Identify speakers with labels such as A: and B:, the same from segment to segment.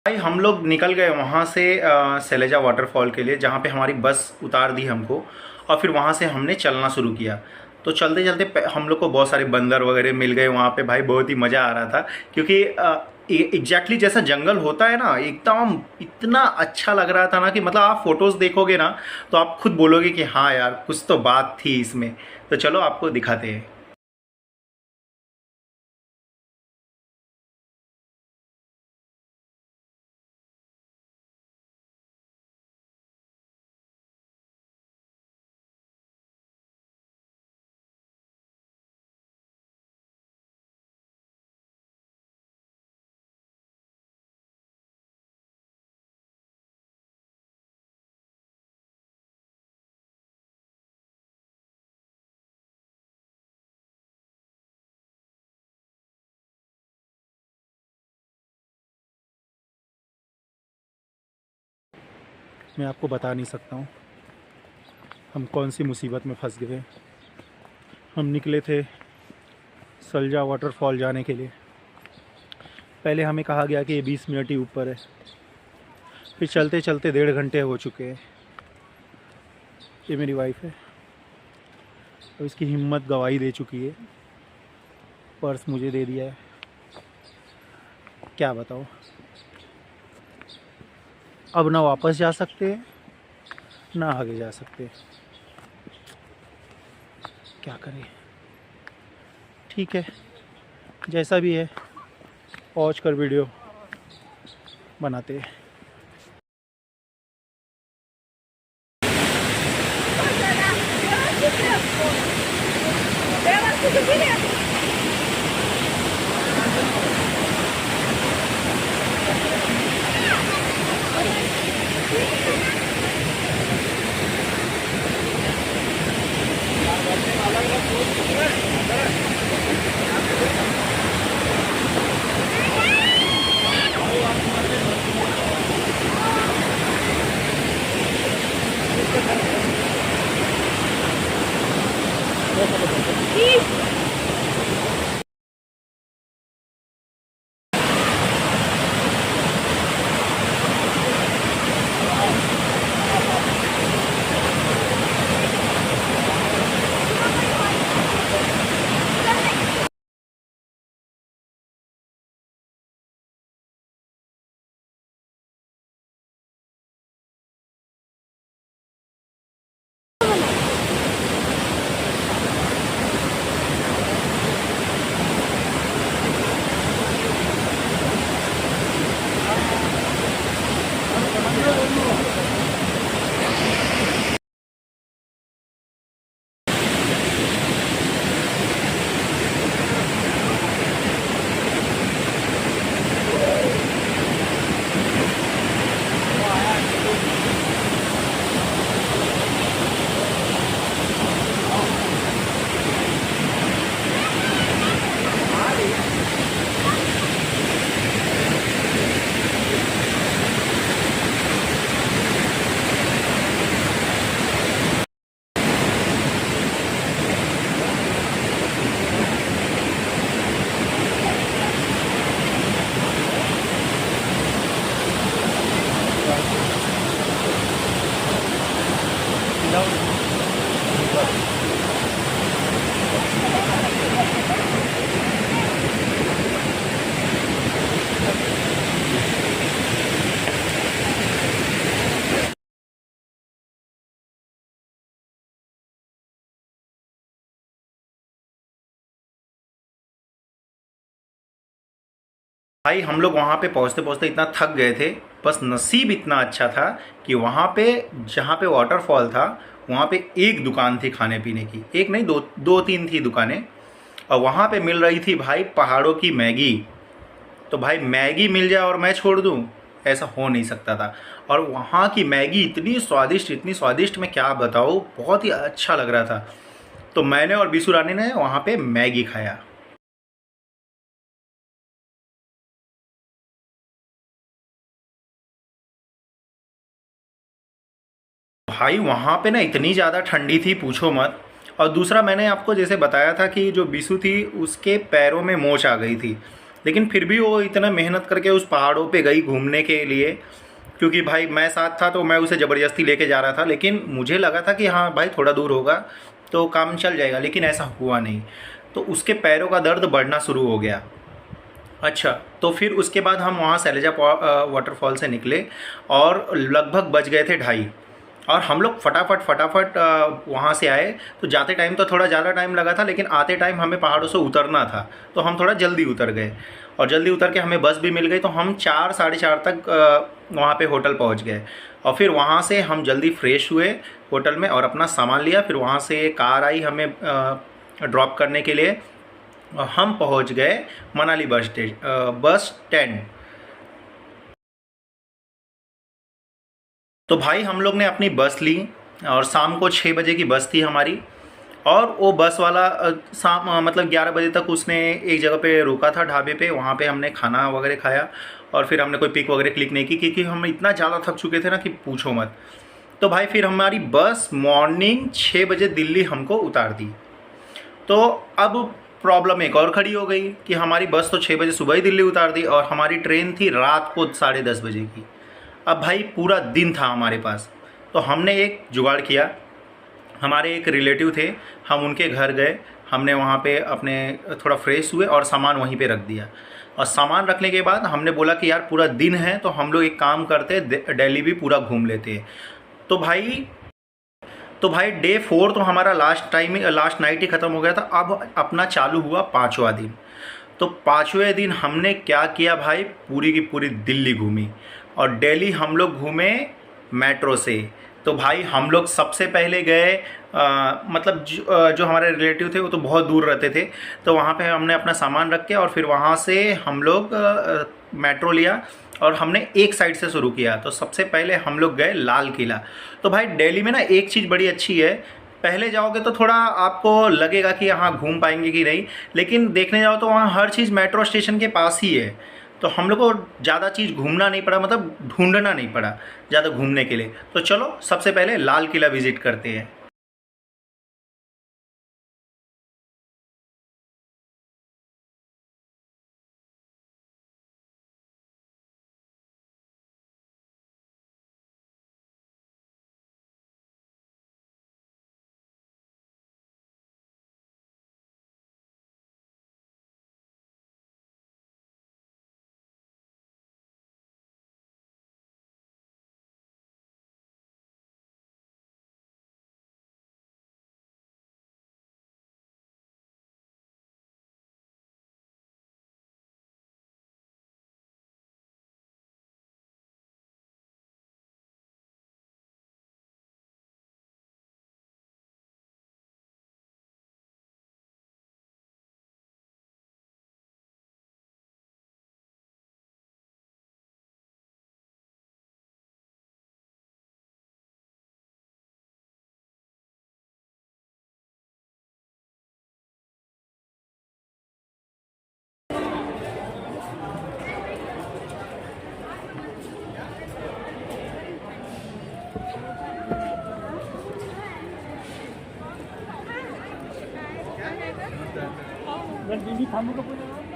A: भाई हम लोग निकल गए वहाँ से सैलेजा वाटरफॉल के लिए, जहाँ पे हमारी बस उतार दी हमको। और फिर वहाँ से हमने चलना शुरू किया। तो चलते चलते हम लोग को बहुत सारे बंदर वगैरह मिल गए वहाँ पे। भाई बहुत ही मज़ा आ रहा था, क्योंकि एग्जैक्टली जैसा जंगल होता है ना, एकदम इतना अच्छा लग रहा था ना कि मतलब आप फोटोज़ देखोगे ना तो आप खुद बोलोगे कि हाँ यार कुछ तो बात थी इसमें। तो चलो आपको दिखाते हैं।
B: मैं आपको बता नहीं सकता हूँ हम कौन सी मुसीबत में फंस गए। हम निकले थे सलजा वाटरफॉल जाने के लिए। पहले हमें कहा गया कि ये 20 मिनट ही ऊपर है। फिर चलते चलते 1.5 घंटे हो चुके हैं। ये मेरी वाइफ है, तो इसकी हिम्मत गवाही दे चुकी है। पर्स मुझे दे दिया है। क्या बताओ, अब ना वापस जा सकते हैं ना आगे जा सकते। क्या करें। ठीक है, जैसा भी है पहुँच कर वीडियो बनाते हैं।
A: भाई हम लोग वहाँ पे पहुँचते पहुँचते इतना थक गए थे। बस नसीब इतना अच्छा था कि वहाँ पे जहाँ पे वाटरफॉल था वहाँ पे एक दुकान थी खाने पीने की। एक नहीं, दो दो तीन थी दुकानें। और वहाँ पे मिल रही थी भाई पहाड़ों की मैगी। तो भाई मैगी मिल जाए और मैं छोड़ दूँ, ऐसा हो नहीं सकता था। और वहाँ की मैगी इतनी स्वादिष्ट मैं क्या बताऊँ, बहुत ही अच्छा लग रहा था। तो मैंने और बिशु रानी ने वहाँ पे मैगी खाया। भाई वहाँ पे ना इतनी ज़्यादा ठंडी थी पूछो मत। और दूसरा मैंने आपको जैसे बताया था कि जो बिशु थी उसके पैरों में मोच आ गई थी। लेकिन फिर भी वो इतना मेहनत करके उस पहाड़ों पे गई घूमने के लिए, क्योंकि भाई मैं साथ था तो मैं उसे ज़बरदस्ती लेके जा रहा था, लेकिन मुझे लगा था कि हाँ भाई थोड़ा दूर होगा तो काम चल जाएगा, लेकिन ऐसा हुआ नहीं। तो उसके पैरों का दर्द बढ़ना शुरू हो गया। अच्छा, तो फिर उसके बाद हम वहाँ शैलजा वाटरफॉल से निकले और लगभग बज गए थे 2:30, और हम लोग फटाफट वहाँ से आए। तो जाते टाइम तो थोड़ा ज़्यादा टाइम लगा था, लेकिन आते टाइम हमें पहाड़ों से उतरना था तो हम थोड़ा जल्दी उतर गए, और जल्दी उतर के हमें बस भी मिल गई। तो हम 4 साढ़े 4 तक वहाँ पे होटल पहुँच गए, और फिर वहाँ से हम जल्दी फ्रेश हुए होटल में और अपना सामान लिया। फिर वहाँ से कार आई हमें ड्रॉप करने के लिए, और हम पहुँच गए मनाली बस स्टैंड। तो भाई हम लोग ने अपनी बस ली, और शाम को 6 बजे की बस थी हमारी। और वो बस वाला मतलब 11 बजे तक उसने एक जगह पे रुका था, ढाबे पे। वहाँ पे हमने खाना वगैरह खाया, और फिर हमने कोई पिक वगैरह क्लिक नहीं की, क्योंकि हम इतना ज़्यादा थक चुके थे ना कि पूछो मत। तो भाई फिर हमारी बस मॉर्निंग 6 बजे दिल्ली हमको उतार दी। तो अब प्रॉब्लम एक और खड़ी हो गई कि हमारी बस तो 6 बजे सुबह ही दिल्ली उतार दी, और हमारी ट्रेन थी रात को 10:30 बजे की। अब भाई पूरा दिन था हमारे पास, तो हमने एक जुगाड़ किया। हमारे एक रिलेटिव थे, हम उनके घर गए। हमने वहाँ पे अपने थोड़ा फ्रेश हुए और सामान वहीं पे रख दिया, और सामान रखने के बाद हमने बोला कि यार पूरा दिन है तो हम लोग एक काम करते, दिल्ली भी पूरा घूम लेते हैं। तो भाई डे 4 तो हमारा लास्ट नाइट ही ख़त्म हो गया था। अब अपना चालू हुआ 5वां दिन। तो 5वें दिन हमने क्या किया भाई, पूरी की पूरी दिल्ली घूमी, और दिल्ली हम लोग घूमे मेट्रो से। तो भाई हम लोग सबसे पहले गए, मतलब जो हमारे रिलेटिव थे वो तो बहुत दूर रहते थे, तो वहाँ पे हमने अपना सामान रख के और फिर वहाँ से हम लोग मेट्रो लिया, और हमने एक साइड से शुरू किया। तो सबसे पहले हम लोग गए लाल किला। तो भाई दिल्ली में ना एक चीज़ बड़ी अच्छी है, पहले जाओगे तो थोड़ा आपको लगेगा कि यहाँ घूम पाएंगे कि नहीं, लेकिन देखने जाओ तो वहाँ हर चीज़ मेट्रो स्टेशन के पास ही है। तो हम लोग को ज़्यादा चीज़ घूमना नहीं पड़ा, मतलब ढूंढना नहीं पड़ा ज़्यादा घूमने के लिए। तो चलो सबसे पहले लाल किला विज़िट करते हैं।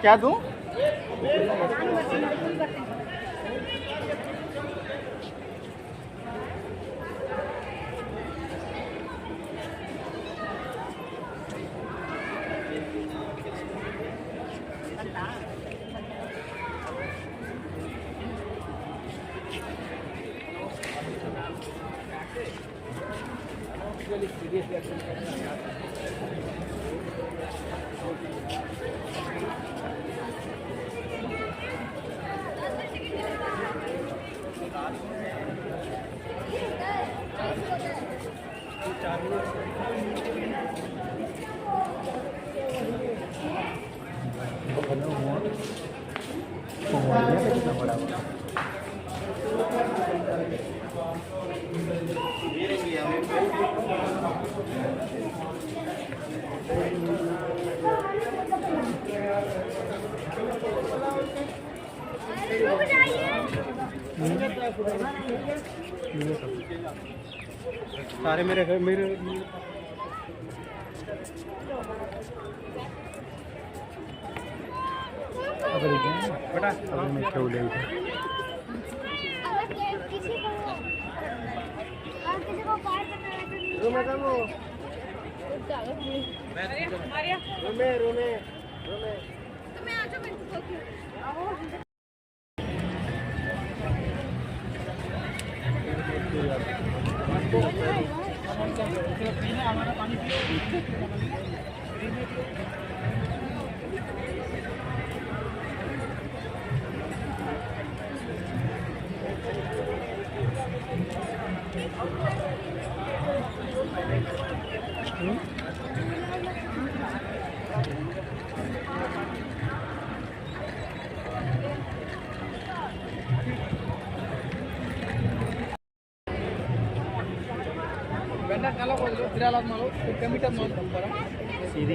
A: क्या दूँ? सारे मेरे
B: अगर मैं ठेवले इथे सीधी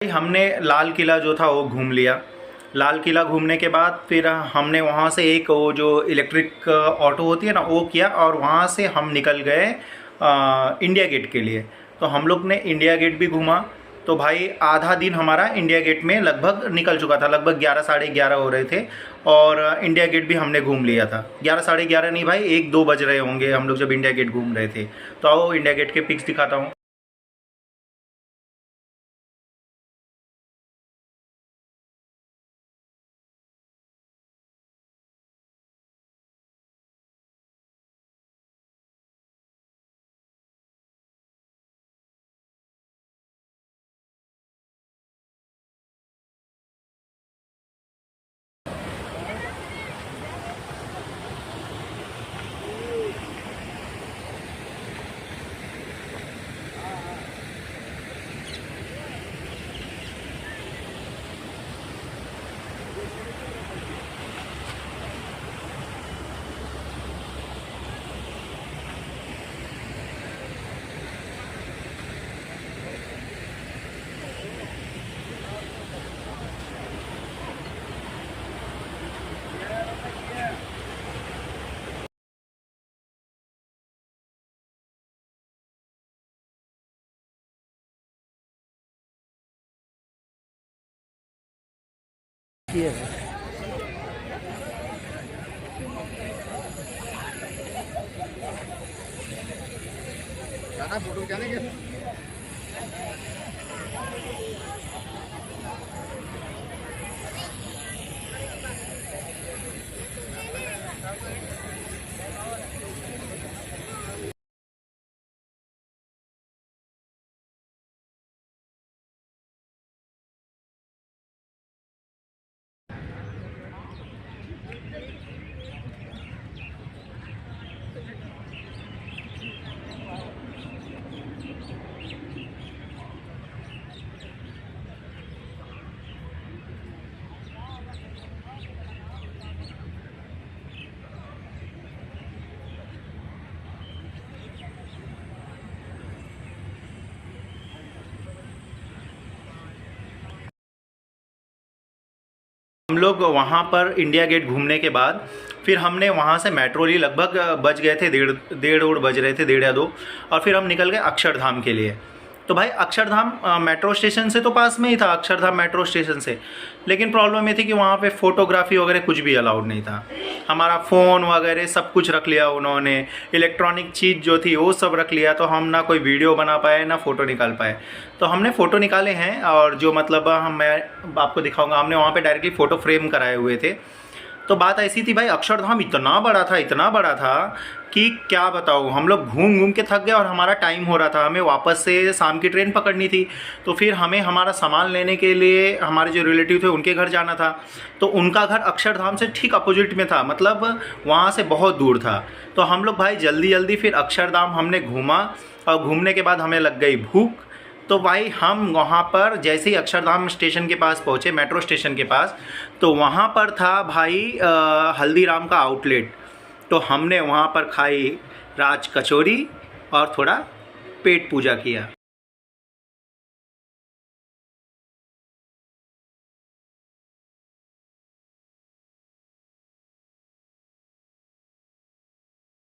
A: हमने लाल किला जो था वो घूम लिया। लाल किला घूमने के बाद फिर हमने वहाँ से एक वो जो इलेक्ट्रिक ऑटो होती है ना वो किया और वहाँ से हम निकल गए इंडिया गेट के लिए। तो हम लोग ने इंडिया गेट भी घूमा। तो भाई आधा दिन हमारा इंडिया गेट में लगभग निकल चुका था, लगभग 11 साढ़े 11 हो रहे थे और इंडिया गेट भी हमने घूम लिया था। 11 साढ़े 11 नहीं भाई, 1-2 बज रहे होंगे हम लोग जब इंडिया गेट घूम रहे थे। तो आओ इंडिया गेट के पिक्स दिखाता हूँ।
B: ये
C: जाना फोटो जाने के
A: हम लोग वहाँ पर इंडिया गेट घूमने के बाद फिर हमने वहाँ से मेट्रो ली। लगभग बज गए थे डेढ़ बज रहे थे, 1:30 या 2, और फिर हम निकल गए अक्षरधाम के लिए। तो भाई अक्षरधाम मेट्रो स्टेशन से तो पास में ही था, अक्षरधाम मेट्रो स्टेशन से। लेकिन प्रॉब्लम ये थी कि वहाँ पे फ़ोटोग्राफी वगैरह कुछ भी अलाउड नहीं था। हमारा फ़ोन वगैरह सब कुछ रख लिया उन्होंने, इलेक्ट्रॉनिक चीज़ जो थी वो सब रख लिया। तो हम ना कोई वीडियो बना पाए ना फ़ोटो निकाल पाए। तो हमने फ़ोटो निकाले हैं और जो मतलब मैं आपको दिखाऊँगा, हमने वहाँ पर डायरेक्टली फ़ोटो फ्रेम कराए हुए थे। तो बात ऐसी थी भाई, अक्षरधाम इतना बड़ा था कि क्या बताऊँ। हम लोग घूम घूम के थक गए और हमारा टाइम हो रहा था, हमें वापस से शाम की ट्रेन पकड़नी थी। तो फिर हमें हमारा सामान लेने के लिए हमारे जो रिलेटिव थे उनके घर जाना था। तो उनका घर अक्षरधाम से ठीक अपोजिट में था, मतलब वहाँ से बहुत दूर था। तो हम लोग भाई जल्दी फिर अक्षरधाम हमने घूमा और घूमने के बाद हमें लग गई भूख। तो भाई हम वहाँ पर जैसे ही अक्षरधाम स्टेशन के पास पहुँचे, मेट्रो स्टेशन के पास, तो वहाँ पर था भाई हल्दीराम का आउटलेट। तो हमने वहाँ पर खाई राज कचौरी और थोड़ा पेट पूजा किया।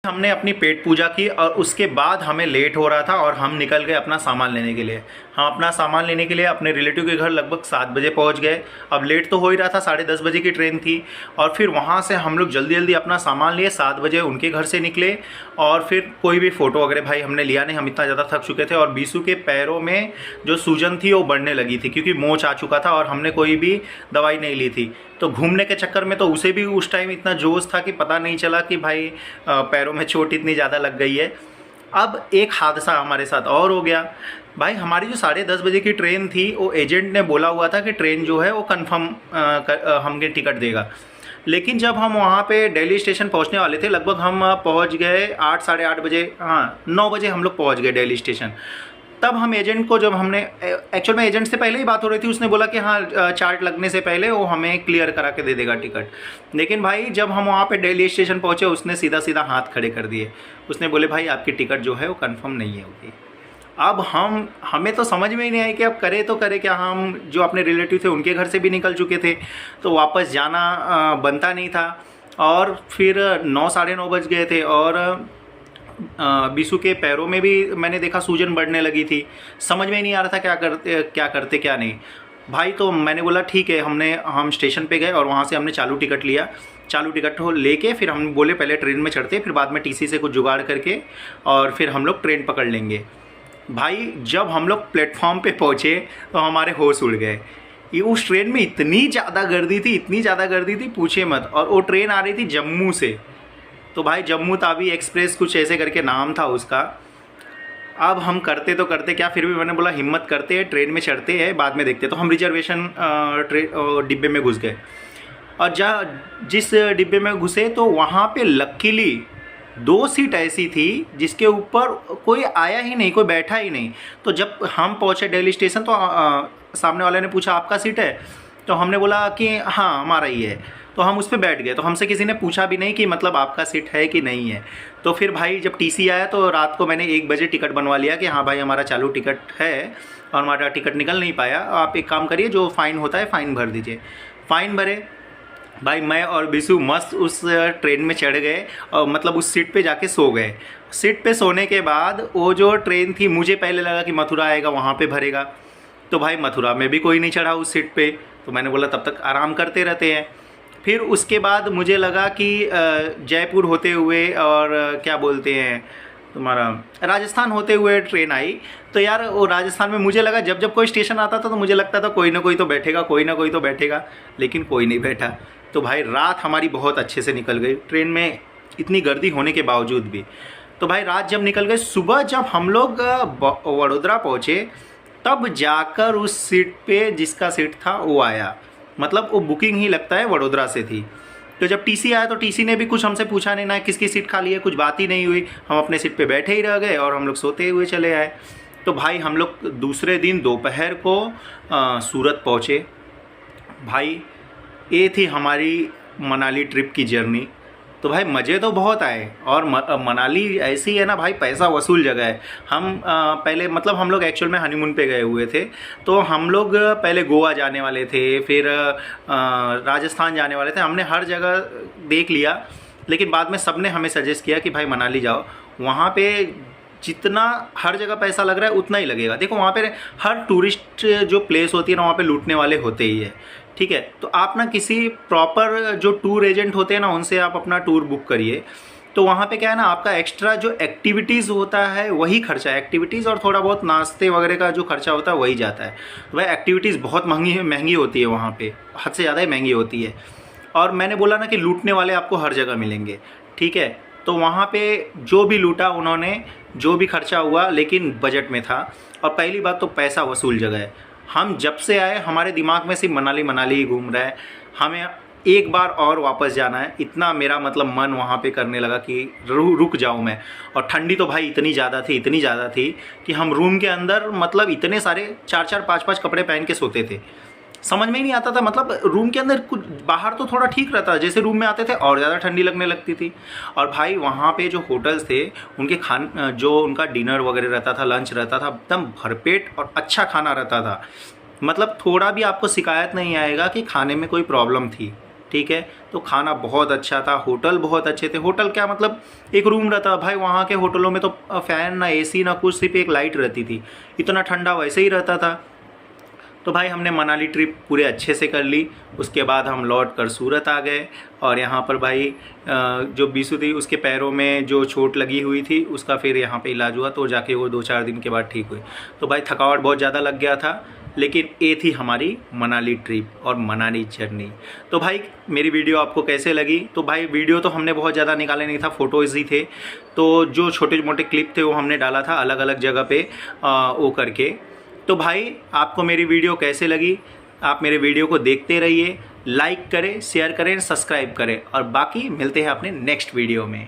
A: हमने अपनी पेट पूजा की और उसके बाद हमें लेट हो रहा था और हम निकल गए अपना सामान लेने के लिए। हम अपना सामान लेने के लिए अपने रिलेटिव के घर लगभग 7 बजे पहुंच गए। अब लेट तो हो ही रहा था, 10:30 बजे की ट्रेन थी। और फिर वहां से हम लोग जल्दी जल्दी अपना सामान लिए, 7 बजे उनके घर से निकले। और फिर कोई भी फ़ोटो वगैरह भाई हमने लिया नहीं, हम इतना ज़्यादा थक चुके थे। और बीसू के पैरों में जो सूजन थी वो बढ़ने लगी थी क्योंकि मोच आ चुका था और हमने कोई भी दवाई नहीं ली थी। तो घूमने के चक्कर में तो उसे भी उस टाइम इतना जोश था कि पता नहीं चला कि भाई पैरों में चोट इतनी ज़्यादा लग गई है। अब एक हादसा हमारे साथ और हो गया। भाई हमारी जो 10:30 बजे की ट्रेन थी वो एजेंट ने बोला हुआ था कि ट्रेन जो है वो कंफर्म हमें टिकट देगा। लेकिन जब हम वहाँ पे दिल्ली स्टेशन पहुँचने वाले थे, लगभग हम पहुँच गए 8 साढ़े 8 बजे, हाँ 9 बजे हम लोग पहुँच गए दिल्ली स्टेशन। तब हम एजेंट को, जब हमने एक्चुअल में एजेंट से पहले ही बात हो रही थी, उसने बोला कि हाँ चार्ट लगने से पहले वो हमें क्लियर करा के दे देगा टिकट। लेकिन भाई जब हम वहाँ पे दिल्ली स्टेशन पहुँचे, उसने सीधा सीधा हाथ खड़े कर दिए। उसने बोले भाई आपकी टिकट जो है वो कंफर्म नहीं होगी। अब हमें तो समझ में ही नहीं आई कि अब करे तो करे क्या। हम जो अपने रिलेटिव थे उनके घर से भी निकल चुके थे, तो वापस जाना बनता नहीं था। और फिर 9 साढ़े 9 बज गए थे और बीसू के पैरों में भी मैंने देखा सूजन बढ़ने लगी थी। समझ में ही नहीं आ रहा था क्या करते क्या नहीं। भाई तो मैंने बोला ठीक है, हम स्टेशन पे गए और वहाँ से हमने चालू टिकट लिया। चालू टिकट हो लेके फिर हम बोले पहले ट्रेन में चढ़ते, फिर बाद में टीसी से कुछ जुगाड़ करके और फिर हम लोग ट्रेन पकड़ लेंगे। भाई जब हम लोग प्लेटफॉर्म पे पहुँचे तो हमारे होश उड़ गए। ये उस ट्रेन में इतनी ज़्यादा गर्दी थी, इतनी ज़्यादा गर्दी थी पूछे मत। और वो ट्रेन आ रही थी जम्मू से। तो भाई जम्मू तावी एक्सप्रेस कुछ ऐसे करके नाम था उसका। अब हम करते तो करते क्या, फिर भी मैंने बोला हिम्मत करते हैं, ट्रेन में चढ़ते हैं, बाद में देखते। तो हम रिजर्वेशन डिब्बे में घुस गए। और जिस डिब्बे में घुसे तो वहाँ पे लकीली 2 सीट ऐसी थी जिसके ऊपर कोई आया ही नहीं, कोई बैठा ही नहीं। तो जब हम पहुँचे दिल्ली स्टेशन तो सामने वाले ने पूछा आपका सीट है? तो हमने बोला कि हाँ हमारा ही है। तो हम उस पर बैठ गए। तो हमसे किसी ने पूछा भी नहीं कि मतलब आपका सीट है कि नहीं है। तो फिर भाई जब टीसी आया तो रात को मैंने 1 बजे टिकट बनवा लिया कि हाँ भाई हमारा चालू टिकट है और हमारा टिकट निकल नहीं पाया, आप एक काम करिए, जो फ़ाइन होता है फ़ाइन भर दीजिए। फ़ाइन भरे। भाई मैं और बिशु मस्त उस ट्रेन में चढ़ गए और मतलब उस सीट पे जाके सो गए। सीट पे सोने के बाद वो जो ट्रेन थी, मुझे पहले लगा कि मथुरा आएगा वहाँ पे भरेगा। तो भाई मथुरा में भी कोई नहीं चढ़ा उस सीट पे। तो मैंने बोला तब तक आराम करते रहते हैं। फिर उसके बाद मुझे लगा कि जयपुर होते हुए और क्या बोलते हैं तुम्हारा राजस्थान होते हुए ट्रेन आई। तो यार वो राजस्थान में मुझे लगा जब जब कोई स्टेशन आता था तो मुझे लगता था कोई ना कोई तो बैठेगा, कोई ना कोई तो बैठेगा, लेकिन कोई नहीं बैठा। तो भाई रात हमारी बहुत अच्छे से निकल गई ट्रेन में, इतनी गर्दी होने के बावजूद भी। तो भाई रात जब निकल गई, सुबह जब हम लोग वडोदरा पहुँचे तब जाकर उस सीट पे जिसका सीट था वो आया। मतलब वो बुकिंग ही लगता है वडोदरा से थी। तो जब टीसी आया तो टीसी ने भी कुछ हमसे पूछा नहीं, ना किसकी सीट खाली है, कुछ बात ही नहीं हुई। हम अपने सीट पे बैठे ही रह गए और हम लोग सोते हुए चले आए। तो भाई हम लोग दूसरे दिन दोपहर को सूरत पहुँचे। भाई ये थी हमारी मनाली ट्रिप की जर्नी। तो भाई मज़े तो बहुत आए। और मनाली ऐसी है ना भाई, पैसा वसूल जगह है। हम पहले मतलब हम लोग एक्चुअल में हनीमून पे गए हुए थे। तो हम लोग पहले गोवा जाने वाले थे, फिर राजस्थान जाने वाले थे। हमने हर जगह देख लिया, लेकिन बाद में सब ने हमें सजेस्ट किया कि भाई मनाली जाओ, वहाँ पे जितना हर जगह पैसा लग रहा है उतना ही लगेगा। देखो वहाँ पे हर टूरिस्ट जो प्लेस होती है ना, वहाँ पे लूटने वाले होते ही है, ठीक है। तो आप ना किसी प्रॉपर जो टूर एजेंट होते हैं ना, उनसे आप अपना टूर बुक करिए। तो वहाँ पे क्या है ना, आपका एक्स्ट्रा जो एक्टिविटीज़ होता है वही खर्चा है, एक्टिविटीज़ और थोड़ा बहुत नाश्ते वगैरह का जो खर्चा होता है वही जाता है। तो भाई एक्टिविटीज़ बहुत महंगी होती है वहाँ पे, हद से ज़्यादा ही महंगी होती है। और मैंने बोला ना कि लूटने वाले आपको हर जगह मिलेंगे, ठीक है। तो वहाँ पे जो भी लूटा उन्होंने, जो भी खर्चा हुआ, लेकिन बजट में था। और पहली बात तो पैसा वसूल जगह है। हम जब से आए हमारे दिमाग में सिर्फ मनाली मनाली ही घूम रहा है, हमें एक बार और वापस जाना है। इतना मेरा मतलब मन वहाँ पे करने लगा कि रुक जाऊँ मैं। और ठंडी तो भाई इतनी ज़्यादा थी कि हम रूम के अंदर मतलब इतने सारे 4-4 5-5 कपड़े पहन के सोते थे। समझ में ही नहीं आता था। मतलब रूम के अंदर कुछ, बाहर तो थोड़ा ठीक रहता, जैसे रूम में आते थे और ज़्यादा ठंडी लगने लगती थी। और भाई वहाँ पे जो होटल्स थे उनके जो उनका डिनर वगैरह रहता था, लंच रहता था, एकदम भरपेट और अच्छा खाना रहता था। मतलब थोड़ा भी आपको शिकायत नहीं आएगा कि खाने में कोई प्रॉब्लम थी, ठीक है। तो खाना बहुत अच्छा था, होटल बहुत अच्छे थे। होटल क्या, मतलब एक रूम रहता भाई। वहाँ के होटलों में तो फ़ैन ना एसी ना कुछ, सिर्फ एक लाइट रहती थी, इतना ठंडा वैसे ही रहता था। तो भाई हमने मनाली ट्रिप पूरे अच्छे से कर ली। उसके बाद हम लौट कर सूरत आ गए और यहाँ पर भाई जो बीसू थी उसके पैरों में जो चोट लगी हुई थी उसका फिर यहाँ पे इलाज हुआ, तो जाके वो 2-4 दिन के बाद ठीक हुई। तो भाई थकावट बहुत ज़्यादा लग गया था, लेकिन ये थी हमारी मनाली ट्रिप और मनाली जर्नी। तो भाई मेरी वीडियो आपको कैसे लगी? तो भाई वीडियो तो हमने बहुत ज़्यादा निकाले नहीं था, फ़ोटोज़ ही थे। तो जो छोटे मोटे क्लिप थे वो हमने डाला था अलग अलग जगह पे वो करके। तो भाई आपको मेरी वीडियो कैसे लगी? आप मेरे वीडियो को देखते रहिए, लाइक करें, शेयर करें, सब्सक्राइब करें और बाकी मिलते हैं अपने नेक्स्ट वीडियो में।